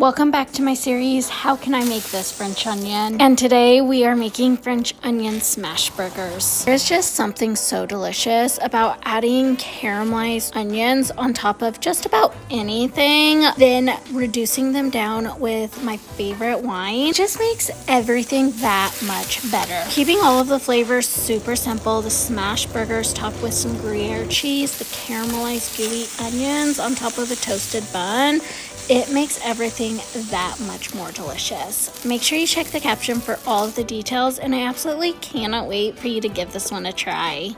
Welcome back to my series, How Can I Make This French Onion? And today we are making French onion smash burgers. There's just something so delicious about adding caramelized onions on top of just about anything, then reducing them down with my favorite wine. It just makes everything that much better. Keeping all of the flavors super simple, the smash burgers topped with some Gruyere cheese, the caramelized gooey onions on top of a toasted bun. It makes everything that much more delicious. Make sure you check the caption for all of the details, and I absolutely cannot wait for you to give this one a try.